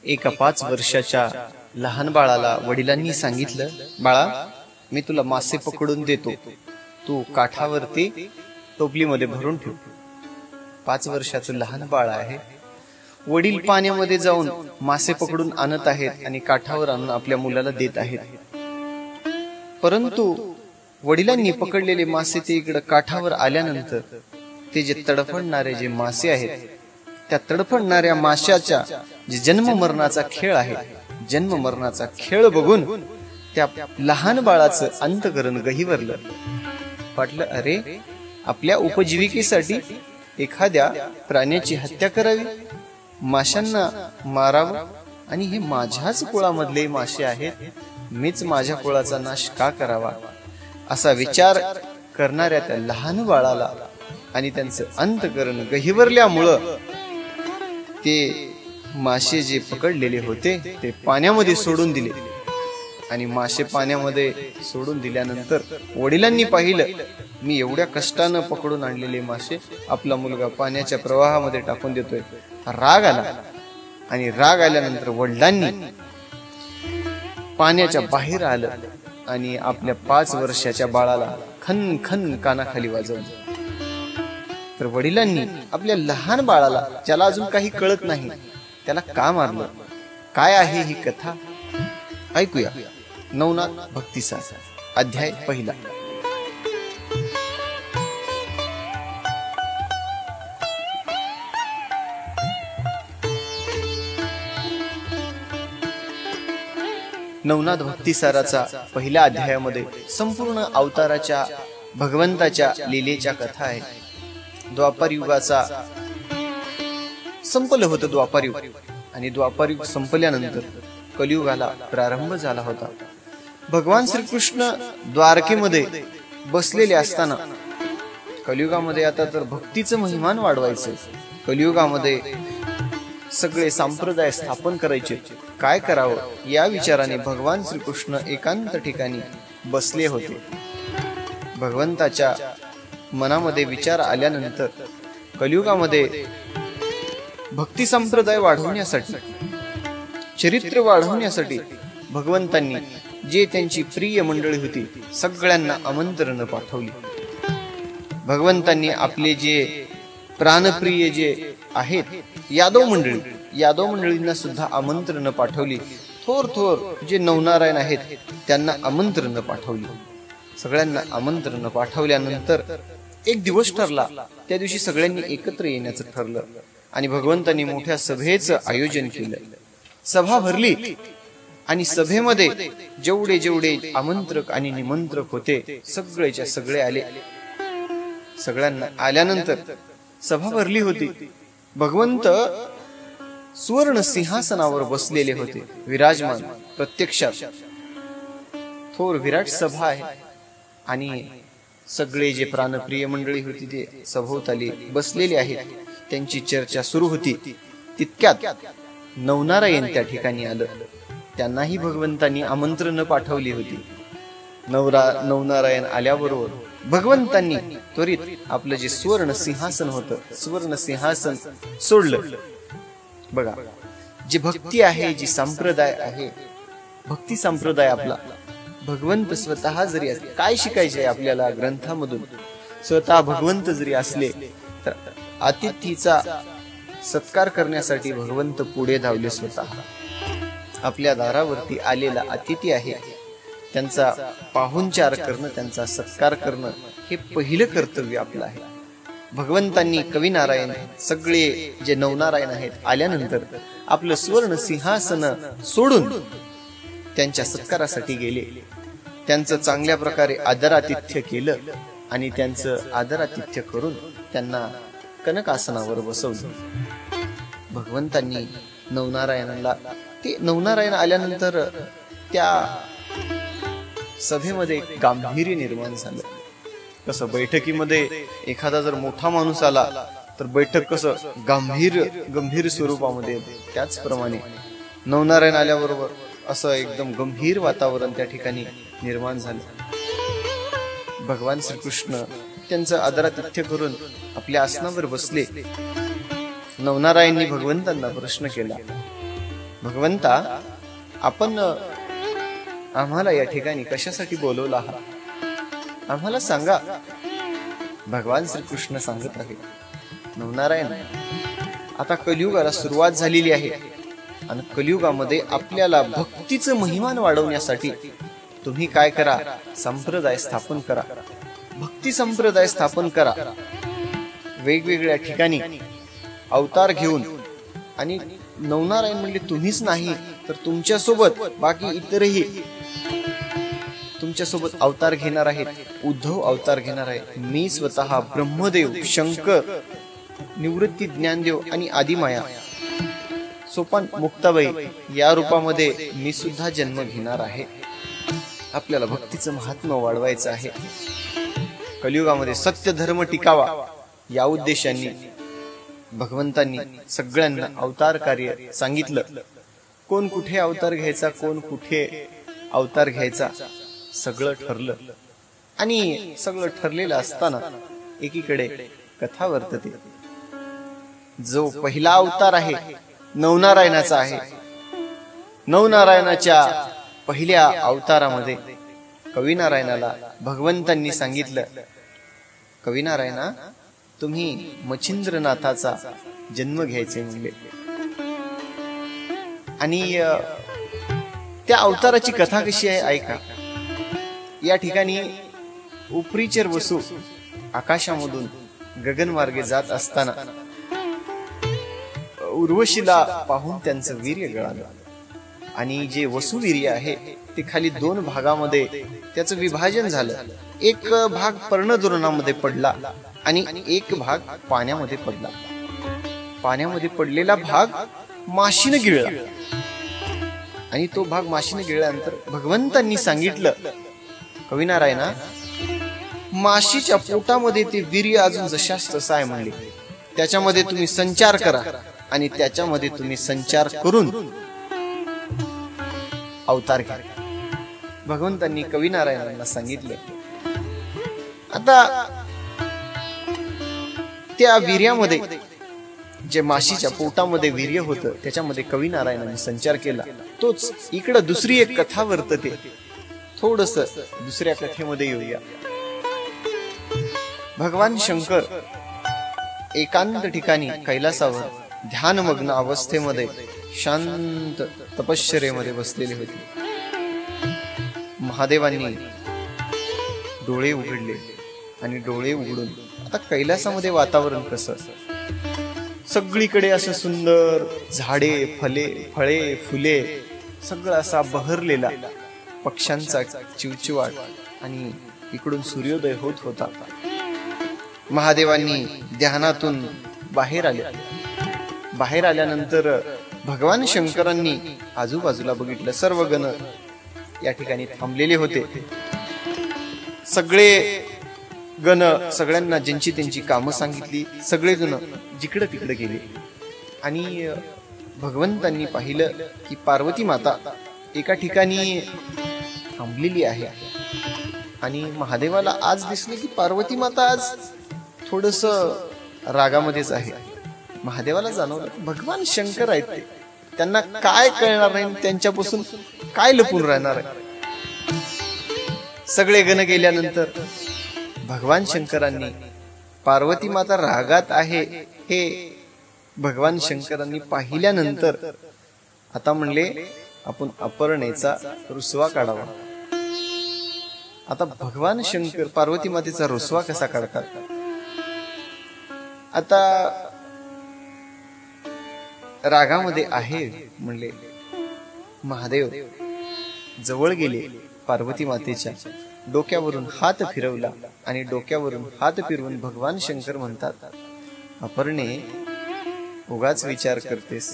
एका 5 वर्षाच्या लहान बाळाला वडिलांनी सांगितलं, बाळा मी तुला मासे पकडून देतो, तू काठावरती टोपलीमध्ये भरून ठेव. 5 वर्षाचं लहान बाळ आहे. वडील पाण्यामध्ये जाऊन मासे पकडून आणत आहेत आणि काठावर आणून आपल्या मुलाला देत आहेत. परंतु वडिलांनी पकडलेले मासे ते इकडे काठावर आल्यानंतर ते जे तडफडणारे जे मासे आहेत, त्या तडफडणाऱ्या माशाच्या जे जन्म मरणाचा खेळ आहे, जन्म मरणाचा खेळ बघून त्या लहान बाळाचं अंतकरण गहिवरलं. वाटलं, अरे आपल्या उपजीविकेसाठी एखाद्या प्राण्याची हत्या करावी, माशांना मारावं, आणि हे माझ्याच कुळामधले मासे आहेत, मीच माझ्या कुळाचा नाश का करावा, असा विचार करणाऱ्या त्या लहान बाळाला आणि त्यांचं अंतकरण गहिवरल्यामुळं ते मासे जे पकडलेले होते ते पाण्यामध्ये सोडून दिले. आणि मासे पाण्यामध्ये सोडून दिल्यानंतर वडिलांनी पाहिलं, मी एवढ्या कष्टानं पकडून आणलेले मासे आपला मुलगा पाण्याच्या प्रवाहामध्ये टाकून देतोय. राग आला, आणि राग आल्यानंतर वडिलांनी पाण्याच्या बाहेर आलं आणि आपल्या 5 वर्षाच्या बाळाला खन खन कानाखाली वाजवलं. तर वडिलांनी आपल्या लहान बाळाला, ज्याला अजून काही कळत नाही, त्याला का मारलं? काय आहे ही कथा? ऐकूया. नवनाथ भक्तिसार, अध्याय 1. नवनाथ भक्तिसाराचा पहिल्या अध्यायामध्ये संपूर्ण अवताराच्या भगवंताच्या लीलेच्या कथा आहे. द्वापार युगाचा संपलं होतं द्वापार युग, आणि द्वापार युग संपल्यानंतर कलियुगाला प्रारंभ झाला होता. भगवान श्रीकृष्ण द्वारकेमध्ये बसलेले असताना, कलियुगामध्ये आता तर भक्तीचं महिमान वाढवायचं, कलियुगामध्ये सगळे संप्रदाय स्थापन करायचे, काय करावं या विचाराने भगवान श्रीकृष्ण एकांत ठिकाणी बसले होते. भगवंताच्या मनामध्ये विचार आल्यानंतर कलियुगामध्ये भक्ती संप्रदाय वाढवण्यासाठी, चरित्र वाढवण्यासाठी भगवंतांनी जे त्यांची प्रिय मंडळी होती सगळ्यांना आमंत्रण पाठवली. भगवंतांनी आपले जे प्राणप्रिय जे आहेत यादव मंडळींना सुद्धा आमंत्रण पाठवली. थोर जे नवनारायण आहेत त्यांना आमंत्रण पाठवली. सगळ्यांना आमंत्रण पाठवल्यानंतर एक दिवस ठरला, त्या दिवशी सगळ्यांनी एकत्र येण्याचं ठरलं आणि भगवंतांनी मोठ्या सभेचं आयोजन केलं. सभा भरली आणि सभेमध्ये जेवढे आमंत्रक आणि निमंत्रक होते सगळेच्या सगळे आले. सगळ्यांना आल्यानंतर सभा भरली होती. भगवंत सुवर्ण सिंहासनावर बसलेले होते, विराजमान. प्रत्यक्षात थोर विराट सभा आहे आणि सगळे जे प्राणप्रिय मंडळी होती ते सभोवताली बसलेले आहेत. त्यांची चर्चा सुरू होती. तितक्यात नवनारायण त्या ठिकाणी आलं. त्यांनाही भगवंतांनी आमंत्रण पाठवली होती. नवनारायण आल्याबरोबर भगवंतांनी त्वरित आपलं जे सुवर्ण सिंहासन होतं, सुवर्ण सिंहासन सोडलं. बघा, जी भक्ती आहे, जी संप्रदाय आहे, भक्ती संप्रदाय आपला, भगवंत स्वतः जरी असले, काय शिकायचे आपल्याला ग्रंथामधून, स्वतः भगवंत जरी असले तर अतिथीचा सत्कार करण्यासाठी भगवंत पुढे धावले. स्वतः आपल्या दारावरती आलेला अतिथी आहे, त्यांचा पाहुणचार करणं, त्यांचा सत्कार करणं हे पहिलं कर्तव्य आपलं आहे. भगवंतांनी कवी नारायण सगळे जे नवनारायण आहेत आल्यानंतर आपलं सुवर्ण सिंहासन सोडून त्यांच्या सत्कारासाठी गेले. त्यांचं चांगल्या प्रकारे आदरातिथ्य केलं आणि त्यांचं आदरातिथ्य करून त्यांना कनकासनावर बसवलं. भगवंतांनी नवनारायणाला, ते नवनारायण आल्यानंतर त्या सभेमध्ये गांभीर्य निर्माण झालं. कसं बैठकीमध्ये एखादा जर मोठा माणूस आला तर बैठक कसं गंभीर स्वरूपामध्ये येते, त्याचप्रमाणे नवनारायण आल्याबरोबर असं एकदम गंभीर वातावरण त्या ठिकाणी निर्माण झालं. भगवान श्रीकृष्ण त्यांचं आदरातिथ्य करून आपल्या आसनावर बसले. नवनारायणांनी भगवंतांना प्रश्न केला, भगवंता, आपण आम्हाला या ठिकाणी कशासाठी बोलवलं आहात, आम्हाला सांगा. भगवान श्रीकृष्ण सांगत आहे, नवनारायण, आता कलियुगाला सुरुवात झालेली आहे आणि कलियुगामध्ये आपल्याला भक्तीचं महिमान वाढवण्यासाठी तुम्ही काय करा, संप्रदाय स्थापन करा, भक्ती संप्रदाय स्थापन करा. वेगवेगळ्या ठिकाणी अवतार घेऊन, आणि नवनारायण म्हणजे तुम्हीच नाही तर तुमच्यासोबत बाकी इतरही तुमच्यासोबत अवतार घेणार आहेत. उद्धव अवतार घेणार आहे. मी स्वतः ब्रह्मदेव, शंकर, निवृत्ती ज्ञानदेव आणि आदिमाया, सोपान मुक्ताबाई या रूपामध्ये मी सुद्धा जन्म घेणार आहे. आपल्याला भक्तीचं महात्म्य वाढवायचं आहे. कलियुगामध्ये सत्य धर्म टिकावा या उद्देशाने भगवंतांनी सगळ्यांना अवतार कार्य सांगितलं. कोण कुठे अवतार घ्यायचा, कोण कुठे अवतार घ्यायचा, सगळं ठरलं. आणि सगळं ठरलेलं असताना एकीकडे कथा वर्तते. जो पहिला अवतार आहे नवनारायणाचा आहे. नवनारायणाच्या पहिल्या अवतारामध्ये कविनारायणाला भगवंतांनी सांगितलं, कविनारायणा, तुम्ही मच्छिंद्रनाथाचा जन्म घ्यायचे म्हणले. आणि त्या अवताराची कथा कशी आहे ऐका. या ठिकाणी उपरीचर वसू आकाशामधून गगनमार्गे जात असताना उर्वशीला पाहून त्यांचं वीर्य गळालं. आणि जे वसुवीर्य आहे ते खाली दोन भागामध्ये त्याचं विभाजन झालं. एक भाग पर्णद्रोणामध्ये पडला आणि एक भाग पाण्यामध्ये पडला. पाण्यामध्ये पडलेला भाग माशीने गिळला. आणि तो भाग माशीने गिळल्यानंतर भगवंतांनी सांगितलं, कविनारायणा, माशीच्या पोटामध्ये ते वीर्य अजून जशास तसं आहे म्हणले. त्याच्यामध्ये तुम्ही संचार करा आणि त्याच्यामध्ये तुम्ही संचार करून अवतार घ्या. भगवंतांनी कविनारायणांना सांगितलं. आता त्या वीर्यामध्ये, जे माशीच्या पोटामध्ये वीर्य होतं, त्याच्यामध्ये कविनारायणांनी संचार केला. तोच इकडं दुसरी एक कथा वर्तते. थोडस दुसऱ्या कथेमध्ये येऊया. भगवान शंकर एकांत ठिकाणी कैलासावर ध्यानमग्न अवस्थेमध्ये शांत तपश्चर्येमध्ये बसलेले होते. महादेवांनी डोळे उघडले आणि डोळे उघडून आता कैलासामध्ये वातावरण कसं, सगळीकडे असं सुंदर झाडे, फळे, फुले, सगळं असा बहरलेला, पक्ष्यांचा चिवचिवाट, आणि इकडून सूर्योदय होत होता. महादेवांनी ध्यानातून बाहेर आले. बाहेर आल्यानंतर भगवान शंकरांनी आजूबाजूला बघितलं. सर्व गण या ठिकाणी थांबलेले होते. सगळे गण, सगळ्यांना ज्यांची त्यांची कामं सांगितली, सगळे जण जिकडे तिकडे गेले. आणि भगवंतांनी पाहिलं की पार्वती माता एका ठिकाणी थांबलेली आहे. आणि महादेवाला आज दिसले की पार्वती माता आज थोडस रागामध्येच आहे. महादेवाला जाणवलं की भगवान शंकर आहेत, ते त्यांना काय कळणार नाही, त्यांच्यापासून काय लपून राहणार आहे. सगळे गण गेल्यानंतर भगवान शंकरांनी पार्वती माता रागात आहे हे भगवान शंकरांनी पाहिल्यानंतर आता म्हणले, आपण अपर्णेचा रुसवा काढावा. आता भगवान शंकर पार्वती मातेचा रुसवा कसा काढतात. आता रागामध्ये आहे म्हणले. महादेव जवळ गेले, पार्वती मातेच्या डोक्यावरून हात फिरवला आणि डोक्यावरून हात फिरवून भगवान शंकर म्हणतात, अपर्णे, उगाच विचार करतेस,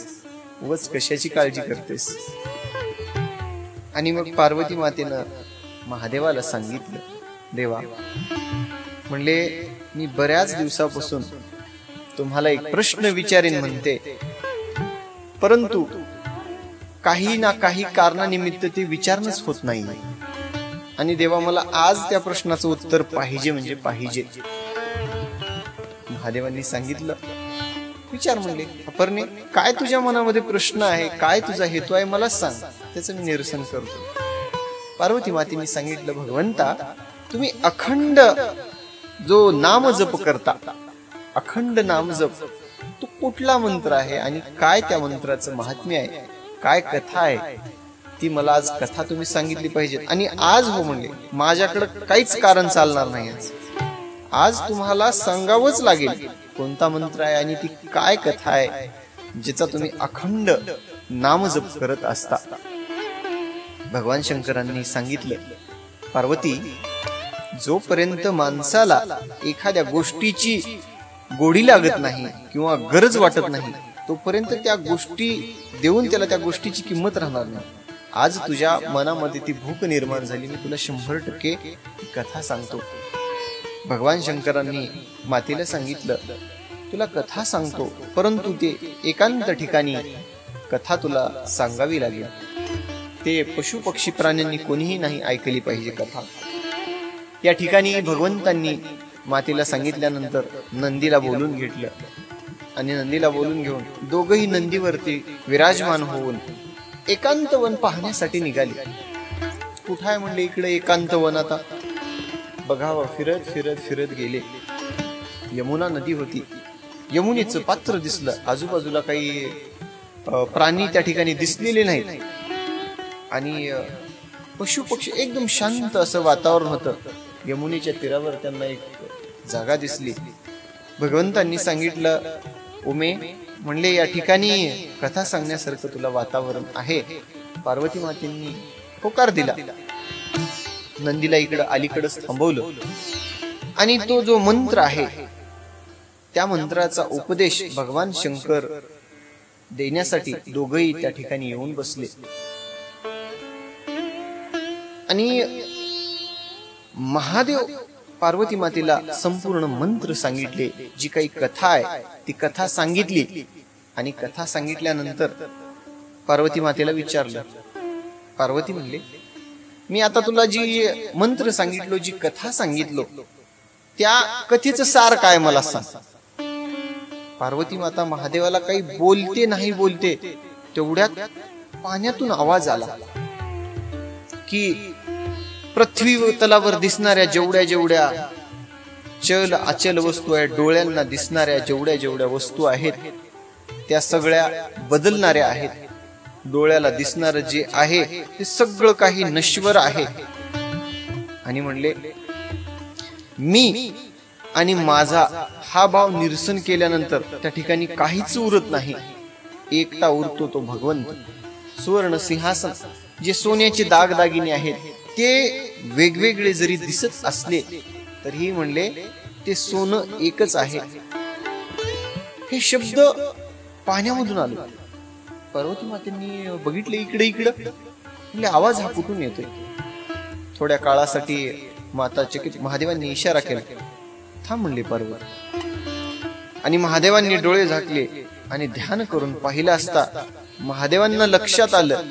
उगाच कशाची काळजी करतेस. आणि मग पार्वती मातेनं महादेवाला सांगितलं, देवा म्हणले, मी बऱ्याच दिवसापासून तुम्हाला एक प्रश्न विचारेन म्हणते, परंतु काही ना काही कारणानिमित्त ते विचारणंच होत नाही. आणि देवा, मला आज त्या प्रश्नाचं उत्तर पाहिजे म्हणजे पाहिजे. महादेवांनी सांगितलं, विचार म्हणले. अपरणे, काय तुझ्या मनामध्ये प्रश्न आहे, काय तुझा हेतू आहे मला सांग, त्याचं मी निरसन करतो. पार्वती मातेने सांगितलं, भगवंता तुम्ही अखंड जो नाम जप करता, अखंड नाम जप, तो कुठला मंत्र आहे आणि काय त्या मंत्राचं महात्म्य आहे, काय कथा आहे, ती मला आज कथा तुम्ही सांगितली पाहिजे. आणि आज हो म्हणले, माझ्याकडे काहीच कारण चालणार नाही. आज तुम्हाला सांगावंच लागेल कोणता मंत्र आहे आणि ती काय कथा आहे जिचा तुम्ही अखंड नाम जप करत असता. भगवान शंकरांनी सांगितलं, पार्वती, जोपर्यंत माणसाला एखाद्या गोष्टीची गोडी लागत नाही किंवा गरज वाटत नाही, तोपर्यंत त्या गोष्टी देऊन त्याला त्या गोष्टीची किंमत राहणार नाही. आज तुझ्या मनामध्ये ती भूक निर्माण झाली, मी तुला 100% कथा सांगतो. भगवान शंकरांनी मातेला सांगितलं, तुला कथा सांगतो, परंतु ते एकांत ठिकाणी कथा तुला सांगावी लागेल. ते पशु पक्षी प्राण्यांनी कोणीही नाही ऐकली पाहिजे कथा. या ठिकाणी भगवंतांनी मातेला सांगितल्यानंतर नंदीला बोलून घेतलं आणि नंदीला बोलून घेऊन दोघही नंदीवरती विराजमान होऊन एकांत वन पाहण्यासाठी निघाले. कुठं आहे म्हणले, इकडे एकांत वन. आता बघावं, फिरत फिरत फिरत गेले. यमुना नदी होती. यमुनेचं पात्र दिसलं. आजूबाजूला काही प्राणी त्या ठिकाणी दिसलेले नाहीत आणि पशु पक्षी, एकदम शांत असं वातावरण होतं. यमुनेच्या तीरावर त्यांना एक जागा दिसली. भगवंतांनी सांगितलं, उमे म्हणले, या ठिकाणी कथा सांगण्यासारखं तुला वातावरण आहे. पार्वती मातेंनी होकार दिला. नंदीला इकडं अलीकडच थांबवलं आणि तो जो मंत्र आहे त्या मंत्राचा उपदेश भगवान शंकर देण्यासाठी दोघही त्या ठिकाणी येऊन बसले. आणि महादेव पार्वती मातेला संपूर्ण मंत्र सांगितले. जी काही कथा आहे ती कथा सांगितली. आणि कथा सांगितल्यानंतर पार्वती मातेला विचारलं. पार्वती म्हणले, मी आता तुला जी मंत्र सांगितलो, जी कथा सांगितलो, त्या कथेचं सार काय मला सांग. पार्वती माता महादेवाला काही बोलते नाही बोलते, तेवढ्यात पाण्यातून आवाज आला की पृथ्वी तलावर दिसणाऱ्या जेवढ्या जेवढ्या चल अचल वस्तू आहेत, डोळ्यांना दिसणाऱ्या जेवढ्या जेवढ्या वस्तू आहेत, त्या सगळ्या बदलणाऱ्या आहेत. डोळ्याला दिसणारं जे आहे ते सगळं काही नश्वर आहे. आणि म्हणले, मी आणि माझा हा भाव निरसन केल्यानंतर त्या ठिकाणी काहीच उरत नाही. एकटा उरतो तो भगवंत. सुवर्ण सिंहासन, जे सोन्याचे दागदागिने आहेत, ते वेगवेगळे जरी दिसत असले तरीही म्हणले ते सोनं एकच आहे. हे शब्द पाण्यामधून आले. पार्वती मातेंनी बघितले, इकडे इकडं. म्हणजे आवाज हा कुठून येतोय. थोड्या काळासाठी माता चकित. महादेवांनी इशारा केला, थांब म्हणले पार्वती. आणि महादेवांनी डोळे झाकले आणि ध्यान करून पाहिलं असता महादेवांना लक्षात आलं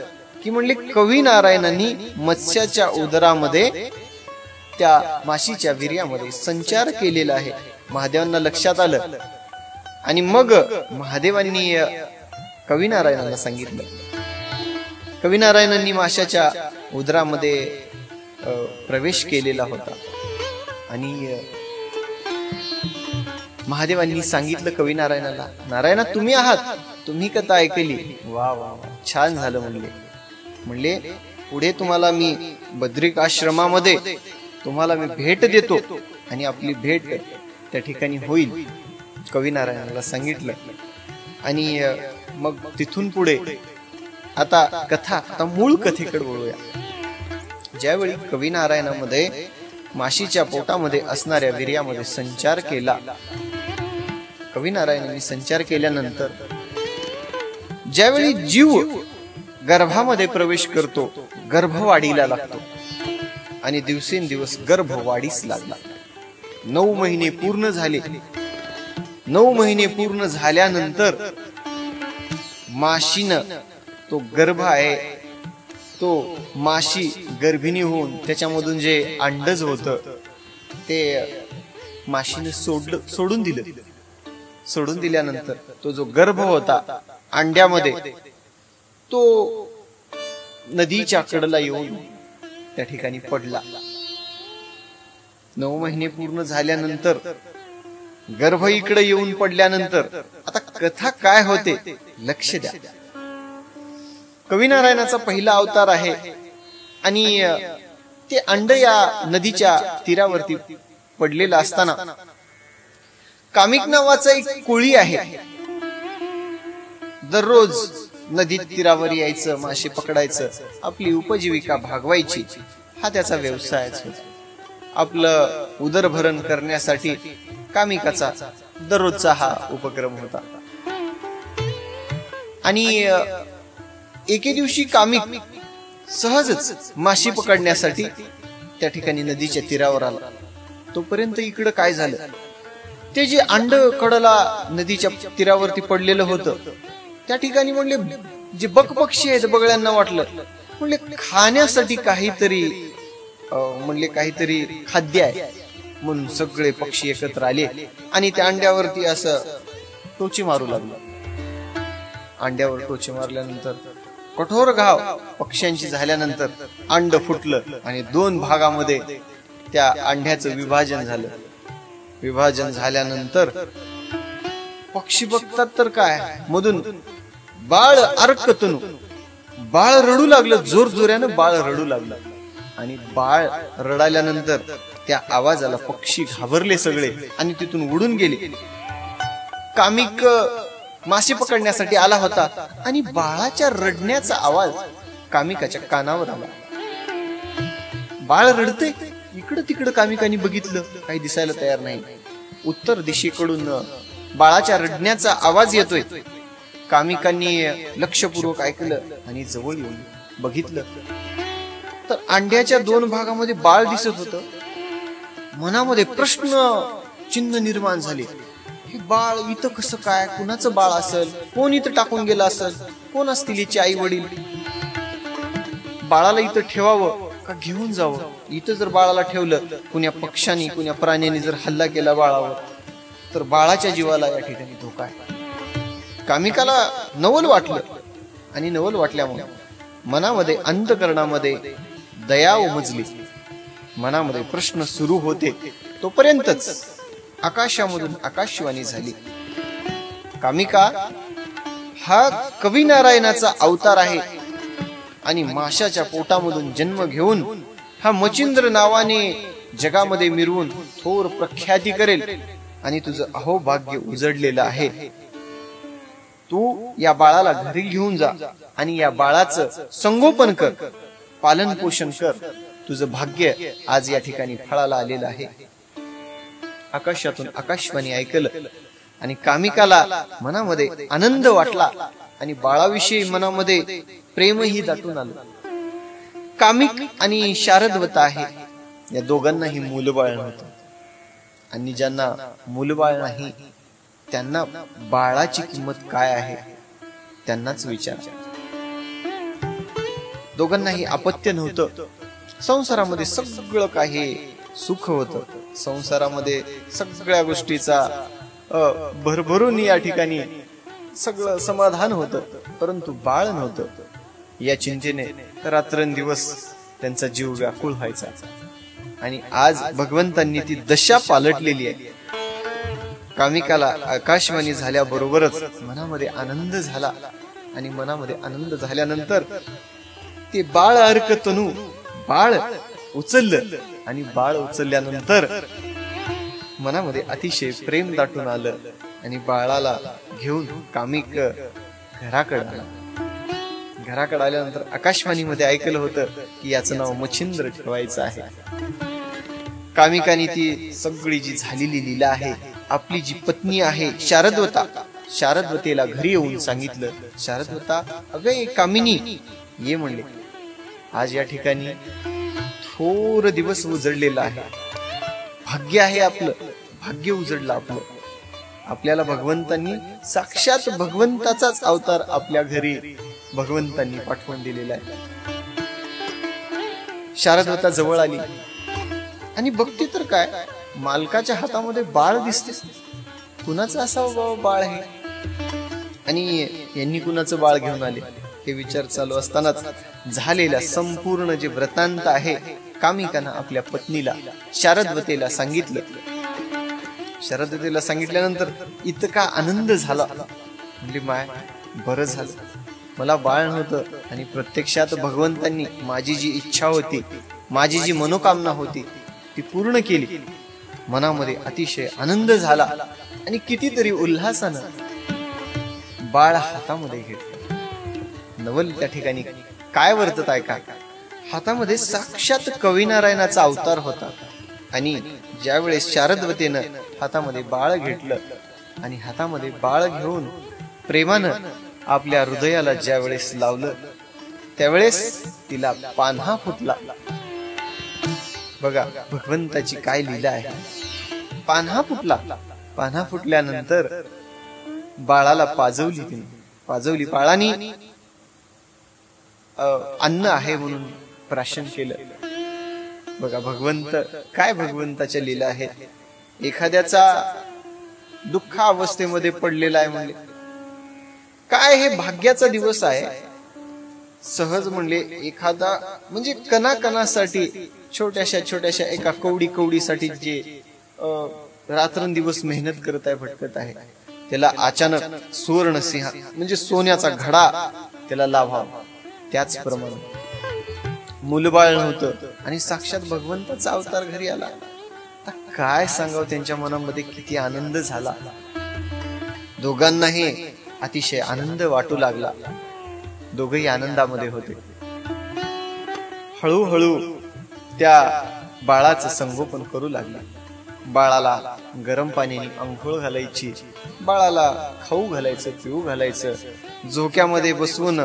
की म्हणले कवी नारायणांनी मत्स्याच्या उदरामध्ये, त्या माशीच्या वीर्यामध्ये संचार केलेला आहे. महादेवांना लक्षात आलं आणि मग महादेवांनी कवी नारायणांना सांगितलं. कवी नारायणांनी माशाच्या उदरामध्ये प्रवेश केलेला होता आणि महादेवांनी सांगितलं कवी नारायणाला, नारायणा तुम्ही आहात, तुम्ही कथा ऐकली, वा वा वा, छान झालं. म्हणले पुढे तुम्हाला मी बद्रिक आश्रमामध्ये तुम्हाला मी भेट देतो आणि आपली भेट त्या ठिकाणी होईल. कवी नारायणाला सांगितलं. आणि मग तिथून पुढे आता कथा, आता मूळ कथेकडे वळूया. ज्यावेळी कवी नारायणामध्ये माशीच्या पोटामध्ये असणाऱ्या वीर्यामध्ये संचार केला, कवी नारायणांनी संचार केल्यानंतर ज्यावेळी जीव गर्भामध्ये प्रवेश करतो, गर्भवाढीला लागतो आणि दिवसेंदिवस गर्भ वाढीस लागला. 9 महिने पूर्ण झाले. 9 महिने पूर्ण झाल्यानंतर माशीनं, तो गर्भ आहे, तो माशी गर्भिणी होऊन त्याच्यामधून जे अंडज होतं ते माशीनं सोडून दिलं. सोडून दिल्यानंतर तो जो गर्भ होता अंड्यामध्ये तो नदीच्या कडेला येऊन त्या ठिकाणी पडला. 9 महिने पूर्ण झाल्यानंतर गर्भ इकडे येऊन पडल्यानंतर आता कथा काय होते लक्ष द्या. कवी नारायणाचा पहिला अवतार आहे आणि ते अंड या नदीच्या तीरावरती पडलेलं असताना कामिक नावाचा एक कोळी आहे. दररोज नदी तीरावर यायचं, मासे पकडायचं, आपली उपजीविका भागवायची, हा त्याचा व्यवसायच होता. आपलं उदरभरण करण्यासाठी कामिकाचा दररोजचा हा उपक्रम होता. आणि एके दिवशी कामिक सहजच माशी पकडण्यासाठी त्या ठिकाणी नदीच्या तीरावर आला. तोपर्यंत इकडं काय झालं, ते जे अंड कडला नदीच्या तीरावरती पडलेलं होतं त्या ठिकाणी म्हणले जे बकपक्षी आहेत बगळ्यांना वाटलं, म्हणले खाण्यासाठी काहीतरी म्हणले काहीतरी खाद्य आहे म्हणून सगळे पक्षी एकत्र आले आणि त्या अंड्यावरती असं टोची मारू लागले. अंड्यावर टोची मारल्यानंतर कठोर घाव पक्ष्यांची झाल्यानंतर अंड फुटलं आणि 2 भागामध्ये त्या अंड्याचं विभाजन झालं. विभाजन झाल्यानंतर पक्षी बघतात तर काय, मधून बाळ अर्कतनु, बाळ रडू लागलं, जोर जोरानं बाळ रडू लागलं. आणि बाळ रडाल्यानंतर त्या आवाजाला पक्षी घाबरले सगळे आणि तिथून उडून गेले. कामिक मासे पकडण्यासाठी आला होता आणि बाळाच्या रडण्याचा आवाज कामिकाच्या कानावर आला. बाळ रडते, इकडं तिकडं कामिकांनी बघितलं, काही दिसायला तयार नाही. उत्तर दिशेकडून बाळाच्या रडण्याचा आवाज येतोय. कामिकांनी लक्षपूर्वक ऐकलं आणि जवळ येऊन बघितलं तर अंड्याच्या 2 भागामध्ये बाळ दिसत होतं. मनामध्ये प्रश्न चिन्ह निर्माण झाले, हे बाळ इथं कसं काय, कुणाचं बाळ असेल, कोण इथं टाकून गेलं असेल, कोण असतील याचे आई वडील, बाळाला इथं ठेवावं का घेऊन जावं. इथं जर बाळाला ठेवलं, कुण्या पक्षांनी कुण्या प्राण्यांनी जर हल्ला केला बाळावर तर बाळाच्या जीवाला या ठिकाणी धोका आहे. कामिकाला नवल वाटलं आणि नवल वाटल्यामुळे मनामध्ये अंतःकरणामध्ये दया उमजली. मनामध्ये प्रश्न सुरू होते तोपर्यंतच आकाशामधून आकाशवाणी झाली. कामिका हा कवी नारायणाचा अवतार आहे आणि माशाच्या पोटामधून जन्म घेऊन हा मचिंद्र नावाने जगामध्ये मिरवून थोर प्रख्याती करेल आणि तुझं अहोभाग्य उजडलेलं आहे. तू या बाळाला घरी घेऊन जा आणि या बाळाचं संगोपन कर, पालन पोषण कर. तुझं भाग्य आज या ठिकाणी फळाला आलेलं आहे. आकाशातून आकाशवाणी ऐकलं आणि कामिकाला मनामध्ये आनंद वाटला आणि बाळाविषयी मनामध्ये प्रेमही दाटून आलं. कामिक आणि शारदवता आहे, या दोघांनाही मूलबाळ नव्हतं आणि ज्यांना मूलबाळ नाही त्यांना बाळाची किंमत काय आहे त्यांनाच विचार. दोघांनाही अपत्य नव्हतं. संसारामध्ये सगळं काही सुख होतं, संसारामध्ये सगळ्या गोष्टीचा भरभरून या ठिकाणी सगळं समाधान होतं, परंतु बाळ नव्हतं. या चिंतेने रात्रंदिवस त्यांचा जीव व्याकुळ व्हायचा. आणि आज भगवंतांनी ती दशा पालटलेली आहे. कामिकाला आकाशवाणी झाल्याबरोबरच मनामध्ये आनंद झाला आणि मनामध्ये आनंद झाल्यानंतर ते बाळ अर्कतनु, बाळ उचललं आणि बाळ उचलल्यानंतर मनामध्ये अतिशय प्रेम दाटून आलं आणि बाळाला घेऊन कामिक घराकडे आला. घराकडे आल्यानंतर आकाशवाणीमध्ये ऐकलं होतं की याचं नाव मच्छिंद्र ठेवायचं आहे. कामिकाने ती सगळी जी झालेली लीला आहे, आपली जी पत्नी आहे शारदवता, शारदवतेला घरी येऊन सांगितलं. शारदवता अगं कामिनी ये म्हणले, आज या ठिकाणी थोर दिवस उजडलेला आहे. भाग्य आहे आपलं, भाग्य उजडलं आपलं. आपल्याला भगवंतांनी साक्षात भगवंताचाच अवतार आपल्या घरी भगवंतांनी पाठवून दिलेला आहे. शारदवता जवळ आली आणि बघते तर काय, मालकाच्या हातामध्ये बाळ दिसते. कुणाचं असावं बाळ हे, आणि यांनी कुणाचं बाळ घेऊन आले हे विचार चालू असतानाच झालेला संपूर्ण जे वृत्तांत आहे कामिकानं आपल्या पत्नीला शारदवतेला सांगितलं. शारदवतेला सांगितल्यानंतर इतका आनंद झाला, म्हणजे माय बरं झालं, मला बाळ नव्हतं आणि प्रत्यक्षात भगवंतांनी माझी जी इच्छा होती, माझी जी मनोकामना होती ती पूर्ण केली. मनामध्ये अतिशय आनंद झाला आणि कितीतरी उल्हासानं बाळ हातामध्ये घेतलं. नवल त्या ठिकाणी काय वर्तत आहे का, हातामध्ये साक्षात कविनारायणाचा अवतार होता. आणि ज्यावेळेस शारदवतेनं हातामध्ये बाळ घेतलं आणि हातामध्ये बाळ घेऊन प्रेमानं आपल्या हृदयाला ज्यावेळेस लावलं त्यावेळेस तिला पान्हा फुटला. बघा भगवंताची काय लीला आहे. पान्हा फुटला. पान्हा फुटल्यानंतर बाळाला पाजवली तिने. पाजवली. बाळाने अन्न आहे म्हणून प्राशन केलं. बघा भगवंत काय भगवंताच्या लीला आहेत. एखाद्याचा दुःख अवस्थेमध्ये पडलेला आहे म्हणले काय हे भाग्याचा दिवस आहे. सहज म्हणले एखादा म्हणजे कणाकणासाठी छोट्याशा एका कवडीसाठी जे रात्रंदिवस मेहनत करत आहे, भटकत आहे, त्याला अचानक सुवर्ण सिंह म्हणजे सोन्याचा घडा त्याला लाभावा. त्याचप्रमाणे मुलबाळ नव्हतं आणि साक्षात भगवंताचा अवतार घरी आला. काय सांगावं, त्यांच्या मनामध्ये किती आनंद झाला. दोघांनाही अतिशय आनंद वाटू लागला. दोघही आनंदामध्ये होते. हळूहळू त्या बाळाचं संगोपन करू लागला. बाळाला गरम पाण्याने अंघोळ घालायची, बाळाला खाऊ घालायचं, पिऊ घालायचं, झोक्यामध्ये बसवून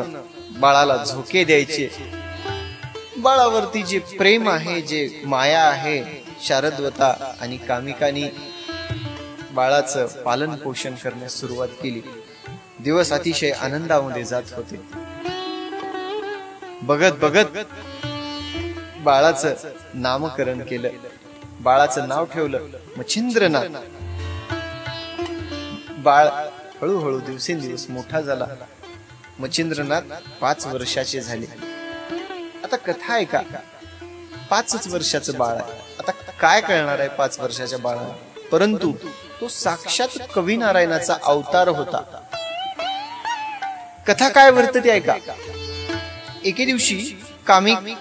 बाळाला झोके द्यायचे. बाळावरती जे प्रेम आहे, जे माया आहे, शारदवता आणि कामिकानी बाळाचं पालन पोषण करण्यास सुरुवात केली. दिवस अतिशय आनंदामध्ये जात होते. बघत बघत बाळाचं नामकरण केलं. बाळाचं नाव ठेवलं मच्छिंद्रनाथ. बाळ हळूहळू दिवसेंदिवस मोठा झाला. मच्छिंद्रनाथ 5 वर्षाचे झाले. आता कथा आहे का, 5च वर्षाचं बाळ आहे. आता काय कळणार आहे 5 वर्षाच्या बाळाला. परंतु तो साक्षात कविनारायणाचा अवतार होता. कथा काय वर्तते आहे का. एके दिवशी कामिक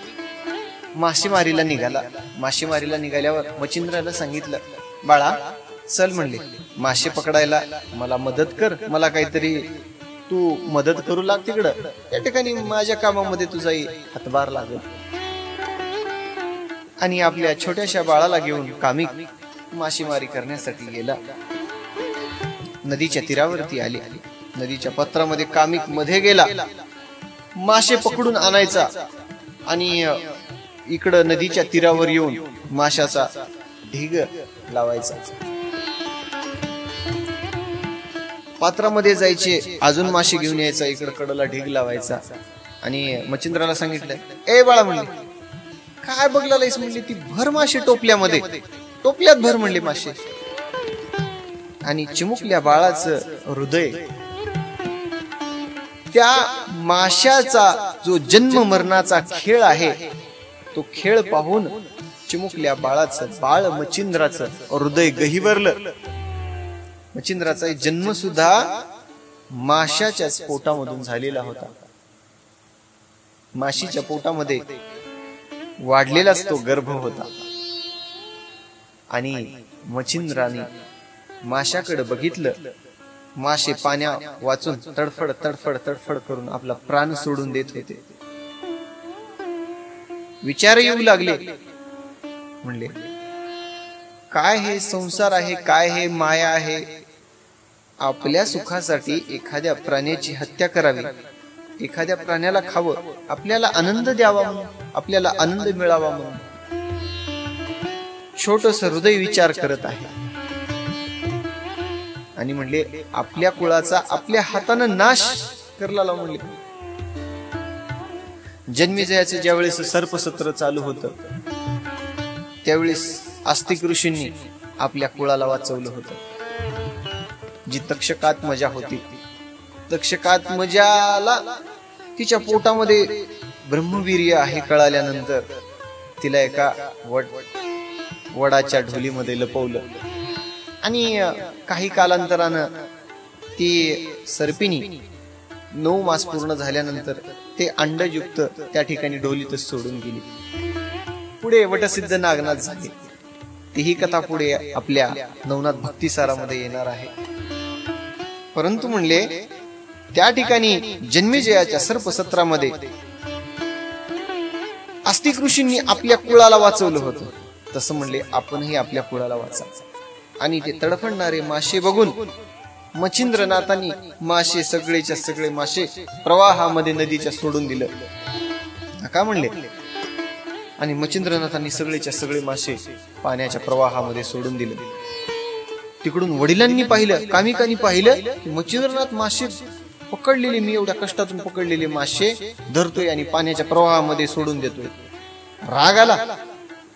मासेमारीला निघाला. मासेमारीला निघाल्यावर मच्छिंद्राला सांगितलं, बाळा चल म्हणले मासे पकडायला, मला मदत कर, मला काहीतरी तू मदत करू लाग तिकडं, त्या ठिकाणी माझ्या कामामध्ये तुझाही हातभार लागेल. आणि आपल्या छोट्याशा बाळाला घेऊन कामिक मासेमारी करण्यासाठी गेला. नदीच्या तीरावरती आले. नदीच्या पत्रामध्ये कामिक मध्ये गेला. मासे पकडून आणायचा आणि इकडं नदीच्या तीरावर येऊन माशाचा ढीग लावायचा. पात्रामध्ये जायचे, अजून मासे घेऊन यायचा, इकडं कडला ढीग लावायचा. आणि मच्छिंद्राला सांगितलं, ए बाळा म्हणले काय बघलायस म्हणले, ती भर मासे टोपल्यात भर म्हणले मासे. आणि चिमुकल्या बाळाचं हृदय त्या माशाचा जो जन्म मरणाचा खेळ आहे तो खेळ पाहून चिमुकल्या बाळाचं, बाळ मच्छिंद्राचं हृदय गहिवरलं. मच्छिंद्राचा जन्म सुद्धा माशाच्याच पोटामधून झालेला होता. माशीच्या पोटामध्ये वाढलेलाच तो गर्भ होता. आणि मच्छिंद्राने माशाकडे बघितलं. मासे पाण्या वाचून तडफड तडफड तडफड करून आपला प्राण सोडून देत होते. विचार येऊ लागले, म्हणले काय हे संसार आहे, काय हे माया आहे. आपल्या सुखासाठी एखाद्या प्राण्याची हत्या करावी, एखाद्या प्राण्याला खावं, आपल्याला आनंद द्यावा म्हणून, आपल्याला आनंद मिळावा म्हणून. छोटस हृदय विचार करत आहे. आणि म्हणले आपल्या कुळाचा आपल्या हातानं नाश करला म्हणले. जन्मेजयाचे ज्यावेळेस सर्पसत्र चालू होतं त्यावेळेस आस्तिक ऋषींनी आपल्या कुळाला वाचवलं होतं. जी तक्षकात्मजा होती. तक्षकात्मजाला तिच्या पोटामध्ये ब्रह्मवीर्य आहे कळाल्यानंतर तिला एका वडाच्या ढोलीमध्ये लपवलं आणि काही कालांतरानं ती सर्पिणी 9 मास पूर्ण झाल्यानंतर ते अंडयुक्त त्या ठिकाणी ढोलीतच सोडून गेली. पुढे वटसिद्ध नागनाथ झाले. तीही कथा पुढे आपल्या नवनाथ भक्तिसारामध्ये येणार आहे. परंतु म्हणले त्या ठिकाणी जन्मेजयाच्या सर्पसत्रामध्ये आस्तिक ऋषींनी आपल्या कुळाला वाचवलं होतं. तसं म्हणले आपणही आपल्या कुळाला वाचा. आणि ते तडफडणारे मासे बघून मच्छिंद्रनाथांनी मासे सगळेच्या सगळे मासे प्रवाहामध्ये नदीच्या सोडून दिलं. का म्हणले? आणि मच्छिंद्रनाथांनी सगळेच्या सगळे मासे पाण्याच्या प्रवाहामध्ये सोडून दिले. तिकडून वडिलांनी पाहिलं, कामिकांनी पाहिलं की मच्छिंद्रनाथ मासे पकडलेले, मी एवढ्या कष्टातून पकडलेले मासे धरतोय आणि पाण्याच्या प्रवाहामध्ये सोडून देतोय. राग आला,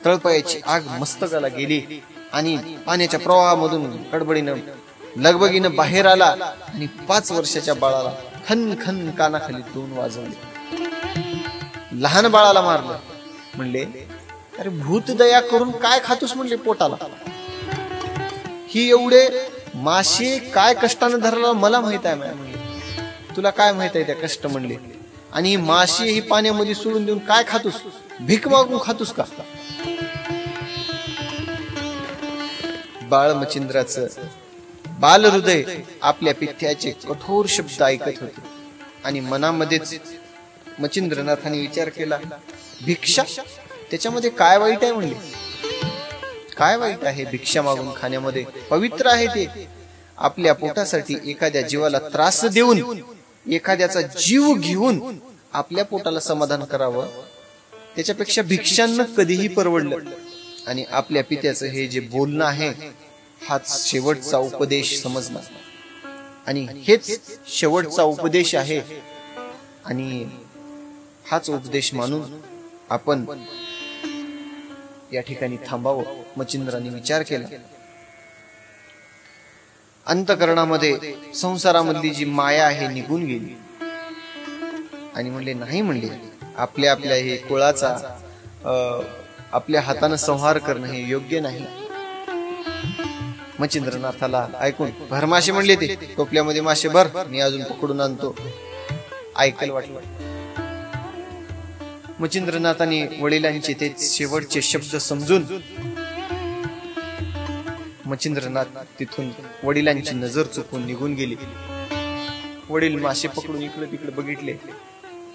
तळपायाची आग मस्तकाला गेली आणि पाण्याच्या प्रवाहामधून कडबडीनं लगबगीनं बाहेर आला आणि 5 वर्षाच्या बाळाला खन खन कानाखाली 2 वाजवले. लहान बाळाला मारलं. म्हणले अरे भूत दया करून काय खातोस म्हणले पोटाला. ही एवढे मासे काय कष्टानं धरला मला माहित आहे. म्हणले तुला काय माहित आहे त्या कष्ट म्हणले. आणि मासे ही पाण्यामध्ये सोडून देऊन काय खातोस? भीक मागून खातोस का? बाळ मच्छिंद्राचं बाल हृदय आपल्या पित्याचे कठोर शब्द ऐकत होते आणि मनामध्येच मच्छिंद्रनाथाने विचार केला, भिक्षा त्याच्यामध्ये काय वाईट आहे? म्हणले काय वाईट आहे भिक्षा मागून खाण्यामध्ये? पवित्र आहे ते. आपल्या पोटासाठी एखाद्या जीवाला त्रास देऊन, एखाद्याचा जीव घेऊन आपल्या पोटाला समाधान करावं, त्याच्यापेक्षा भिक्षांना कधीही परवडलं. आणि आपल्या पित्याचं हे जे बोलणं आहे हाच शेवटचा उपदेश समजला आणि हेच शेवटचा उपदेश आहे. आणि हाच उपदेश मानून आपण या ठिकाणी थांबावं. मच्छिंद्राने विचार केला. अंतःकरणामध्ये संसारामधली जी माया आहे निघून गेली आणि म्हणले नाही, म्हणले आपल्या आपल्या हे कुळाचा आपल्या हाताने संहार करणं हे योग्य नाही. मच्छिंद्रनाथाला ऐकून भर मासे म्हणले, ते टोपल्यामध्ये मासे भर, मी अजून पकडून आणतो. ऐकायला वाटलं. मच्छिंद्रनाथाने वडिलांचे ते शेवटचे शब्द समजून मच्छिंद्रनाथ तिथून वडिलांची नजर चुकून निघून गेली. वडील मासे पकडून इकडे तिकडे बघितले,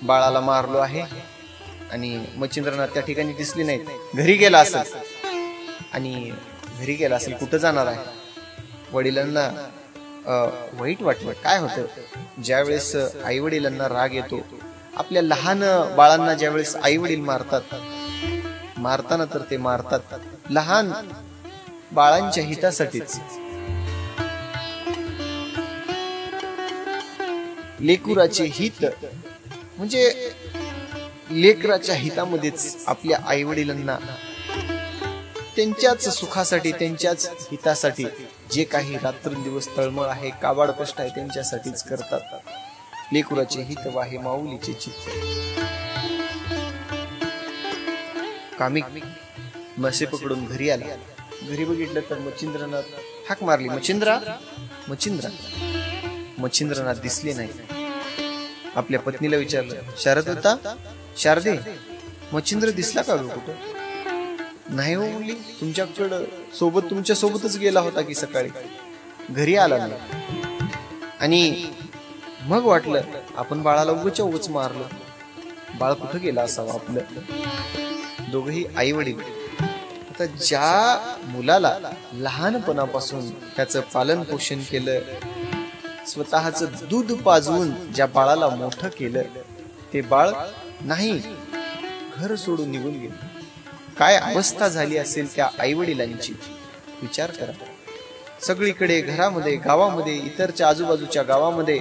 बाळाला मारलो आहे आणि मच्छिंद्रनाथ त्या ठिकाणी दिसले नाहीत. घरी गेला असेल आणि घरी गेला असेल, कुठं जाणार आहे? वडिलांना वाईट वाटलं. काय होतं ज्या वेळेस आई वडिलांना राग येतो, आपल्या लहान बाळांना ज्या वेळेस आई वडील मारतात, मारताना तर ते मारतात लहान बाळांच्या हितासाठीच. लेकुराचे हित म्हणजे लेकराच्या हितामध्येच आपल्या आई वडिलांना त्यांच्याच सुखासाठी, त्यांच्याच हितासाठी जे काही रात्रंदिवस तळमळ आहे, काबाड कष्ट आहे, त्यांच्यासाठीच करतात. लेकुराचे हित वाहे माऊलीचे चित्त. कामिक मासे पकडून घरी आला. घरी बघितलं तर मच्छिंद्रनाथ हाक मारली, मच्छिंद्रा मच्छिंद्रा. मच्छिंद्रनाथ दिसले नाही. आपल्या पत्नीला विचारलं, शारदा शारदे मच्छिंद्र दिसला का ग कुठं? नाही हो म्हणली, तुमच्याकडं तुमच्या सोबतच गेला होता की सकाळी, घरी आला नाही. आणि मग वाटलं आपण बाळाला उगच मारलं, बाळ कुठं गेला असावं आपलं. दोघही आई वडील. आता ज्या मुलाला लहानपणापासून त्याचं पालन पोषण केलं, स्वतःच दूध पाजवून ज्या बाळाला मोठं केलं, ते बाळ नाही, घर सोडून निघून गेलं. काय अवस्था झाली असेल त्या आई वडिलांची, विचार करा. सगळीकडे घरामध्ये, गावामध्ये, इतरच्या आजूबाजूच्या गावामध्ये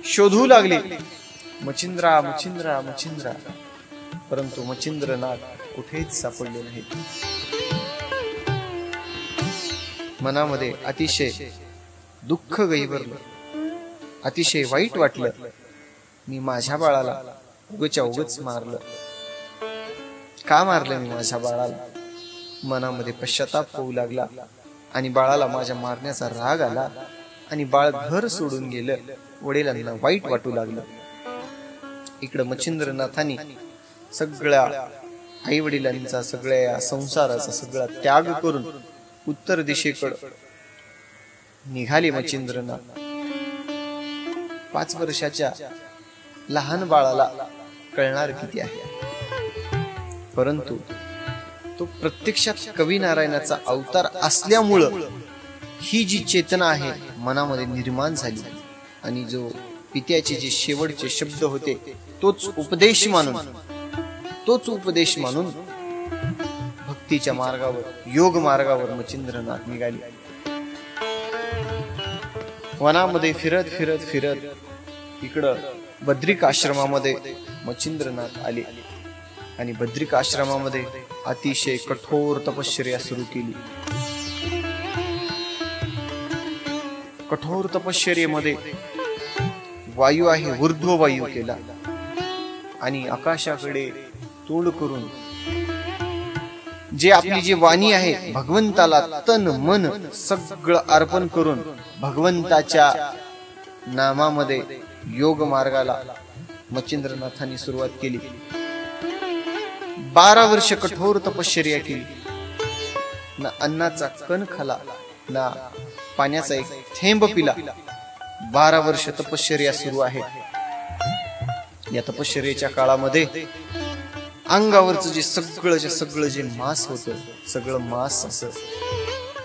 शोधू लागले, मच्छिंद्रा मच्छिंद्रा मच्छिंद्रा. परंतु मच्छिंद्रनाथ कुठेच सापडले नाहीत. मनामध्ये अतिशय दुःख गहिवरलं. अतिशय वाईट वाटलं. मी माझ्या बाळाला उगच्या उगच मारलं. का मारलं मी माझ्या बाळाला? मनामध्ये पश्चाताप होऊ लागला आणि बाळाला माझ्या मारण्याचा राग आला आणि बाळ घर सोडून गेलं. वडिलांना वाईट वाटू लागलं. इकडं मच्छिंद्रनाथांनी सगळ्या आई वडिलांचा, सगळ्या संसाराचा सगळा त्याग करून उत्तर दिशेकडे निघाले मच्छिंद्रनाथ. 5 वर्षाच्या लहान बाळाला कळणार किती आहे, परंतु तो प्रत्यक्षात कवी नारायणाचा अवतार असल्यामुळं ही जी चेतना आहे मनामध्ये निर्माण झाली आणि जो पित्याचे जे शेवटचे शब्द होते तोच उपदेश मानून भक्तीच्या मार्गावर, योग मार्गावर मच्छिंद्रनाथ निघाले. वनामध्ये फिरत फिरत फिरत इकडं बद्रिक आश्रमामध्ये मच्छिंद्रनाथ आले आणि बद्रिक आश्रमामध्ये अतिशय कठोर तपश्चर्या सुरू केली. कठोर तपश्चर्येमध्ये वायू आहे ऊर्ध्व वायू केला आणि आकाशाकडे तोंड करून जे आपली जी वाणी आहे भगवंताला तन मन सगळं अर्पण करून भगवंताच्या नामामध्ये योग मार्गाला मच्छिंद्रनाथांनी सुरुवात केली. 12 वर्ष कठोर तपश्चर्या केली. ना अन्नाचा कण खाला, ना पाण्याचा एक थेंब पिला. 12 वर्ष तपश्चर्या सुरू आहे. या तपश्चर्याच्या काळामध्ये अंगावरचं जे सगळं जे मांस होतं, सगळं मांस असं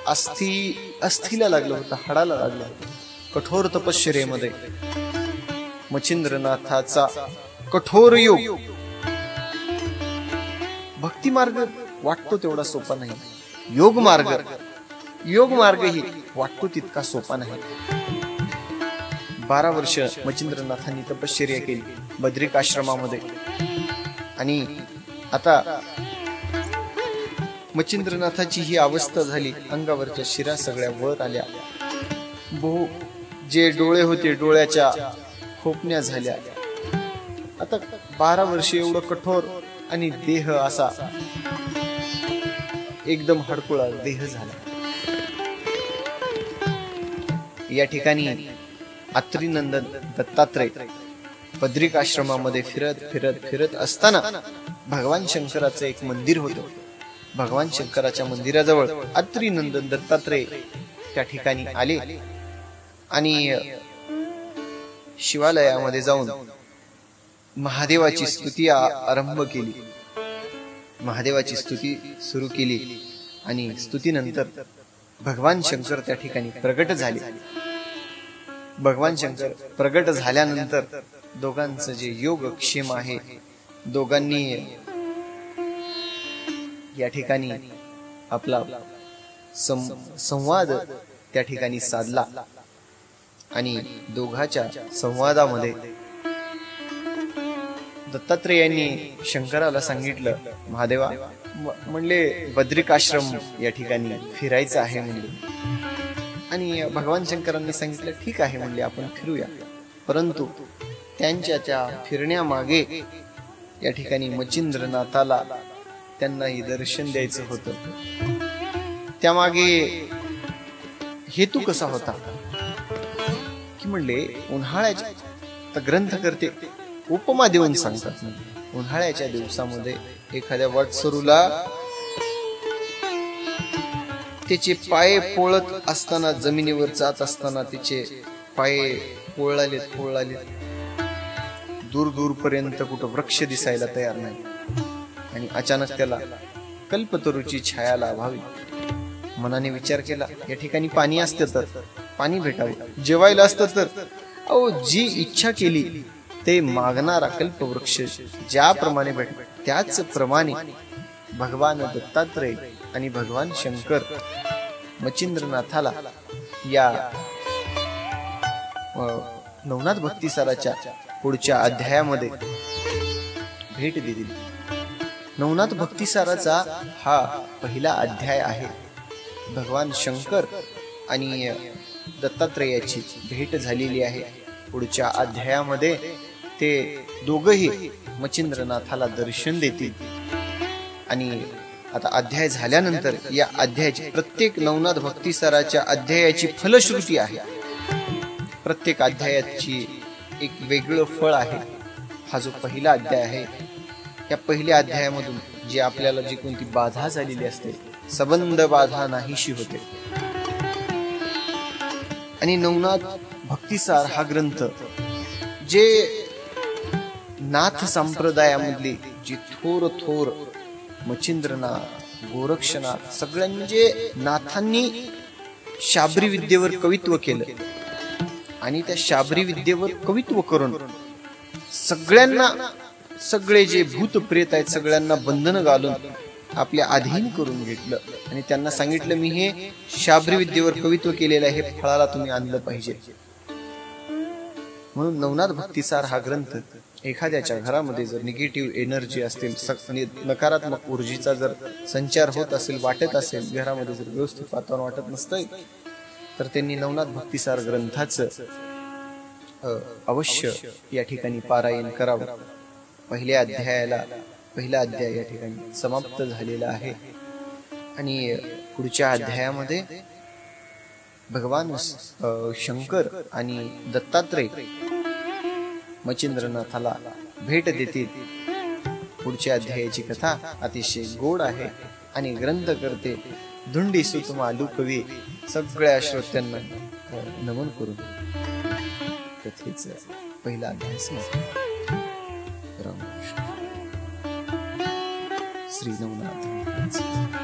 अस्थीला लागलं होतं, हाडाला लागलं होतं. कठोर तपश्चर्येमध्ये मच्छिंद्रनाथाचा कठोर योग. भक्ती मार्ग वाटतो तेवढा सोपा नाही. योग मार्गही वाटतो तितका सोपा नाही. 12 वर्ष मच्छिंद्रनाथांनी तपश्चर्या केली बद्रिक आश्रमामध्ये. आणि आता मच्छिंद्रनाथाची ही अवस्था झाली. अंगावरच्या शिरा सगळ्या वर आल्या. जे डोळे होते डोळ्याच्या खोपण्या झाल्या. आता 12 वर्ष एवढं कठोर आणि देह असा एकदम हडकुळा देह झाला. या ठिकाणी अत्रिनंदन दत्तात्रय बद्रिक आश्रमामध्ये फिरत असताना भगवान शंकराचं एक मंदिर होतं. भगवान शंकराच्या मंदिराजवळ अत्रिनंदन दत्तात्रय त्या ठिकाणी आले आणि शिवालयामध्ये जाऊन महादेवाची स्तुती आरंभ केली. महादेवाची स्तुती सुरू केली आणि स्तुतीनंतर भगवान शंकर त्या ठिकाणी प्रगट झाले. भगवान शंकर प्रगट झाल्यानंतर दोघांचं जे योगक्षेम आहे, दोघांनी या ठिकाणी आपला संवाद त्या ठिकाणी साधला आणि दोघांच्या संवादामध्ये दत्तात्रेयांनी शंकराला सांगितलं, महादेवा म्हणले बद्रिक आश्रम या ठिकाणी फिरायचं आहे म्हणले. आणि भगवान शंकरांनी सांगितलं ठीक आहे म्हणले, आपण फिरूया. परंतु त्यांच्या त्या फिरण्यामागे या ठिकाणी मच्छिंद्रनाथाला त्यांनाही दर्शन द्यायचं होतं. त्यामागे हेतू कसा होता की म्हणले उन्हाळ्याच्या ग्रंथ करते उपमा देऊन सांगतात. उन्हाळ्याच्या दिवसामध्ये एखाद्या वटसरूला त्याचे पाय पोळत असताना, जमिनीवर जात असताना त्याचे पाय पोळाले दूर पर्यंत कुठं वृक्ष दिसायला तयार नाही आणि अचानक त्याला कल्पतरूची छाया लाभावी. मनाने विचार केला या ठिकाणी पाणी असतं तर पाणी भेटावे, जेवायला असतं तर जी इच्छा केली ते मागणारा कल्पवृक्ष ज्याप्रमाणे भेट, त्याचप्रमाणे भगवान दत्तात्रय आणि भगवान शंकर मच्छिंद्रनाथाला या नवनाथ भक्तिसाराच्या पुढच्या अध्यायामध्ये भेट दिली. नवनाथ भक्तिसाराचा हा पहिला अध्याय आहे. भगवान शंकर आणि दत्तात्रेयाची भेट झालेली आहे. पुढच्या अध्यायामध्ये ते दोघही मच्छिंद्रनाथाला दर्शन देतील. आणि आता अध्याय झाल्यानंतर या अध्यायाची प्रत्येक नवनाथ भक्तिसाराच्या अध्यायाची फलश्रुती आहे. प्रत्येक अध्यायाची एक वेगळं फळ आहे. हा जो पहिला अध्याय आहे, या पहिल्या अध्यायामधून जी आपल्याला जी कोणती बाधा झालेली असते, सबंध बाधा नाहीशी होते. आणि नवनाथ भक्तिसार हा ग्रंथ जे नाथ संप्रदायामधली जी थोर मच्छिंद्रनाथ, गोरक्षनाथ सगळ्यांनी म्हणजे नाथांनी शाबरी विद्येवर कवित्व केलं आणि त्या शाबरी विद्येवर कवित्व करून सगळ्यांना, सगळे जे भूत प्रेत आहेत सगळ्यांना बंधन घालून आपल्या अधीन करून घेतलं आणि त्यांना सांगितलं, मी हे शाबरी विद्येवर कवित्व केलेलं आहे, हे फळाला तुम्ही आणलं पाहिजे. म्हणून नवनाथ भक्तिसार हा ग्रंथ एखाद्याच्या घरामध्ये जर निगेटिव्ह एनर्जी असतील, नकारात्मक ऊर्जेचा जर संचार होत असेल, वाटत असेल, घरामध्ये जर व्यवस्थित वातावरण वाटत नसतं, तर त्यांनी नवनाथ भक्तिसार ग्रंथाचं अवश्य या ठिकाणी पारायण करावं. पहिला अध्याय या ठिकाणी समाप्त झालेला आहे. आणि पुढच्या अध्यायामध्ये भगवान शंकर आणि दत्तात्रेय मच्छिंद्रनाथाला भेट देतील. पुढच्या अध्यायाची कथा अतिशय गोड आहे आणि ग्रंथ करते धुंडी सुत मालूकवी सगळ्या श्रोत्यांना नमन करून कथेचा पहिला अध्याय समाप्त. रामकृष्ण. श्री नवनाथ.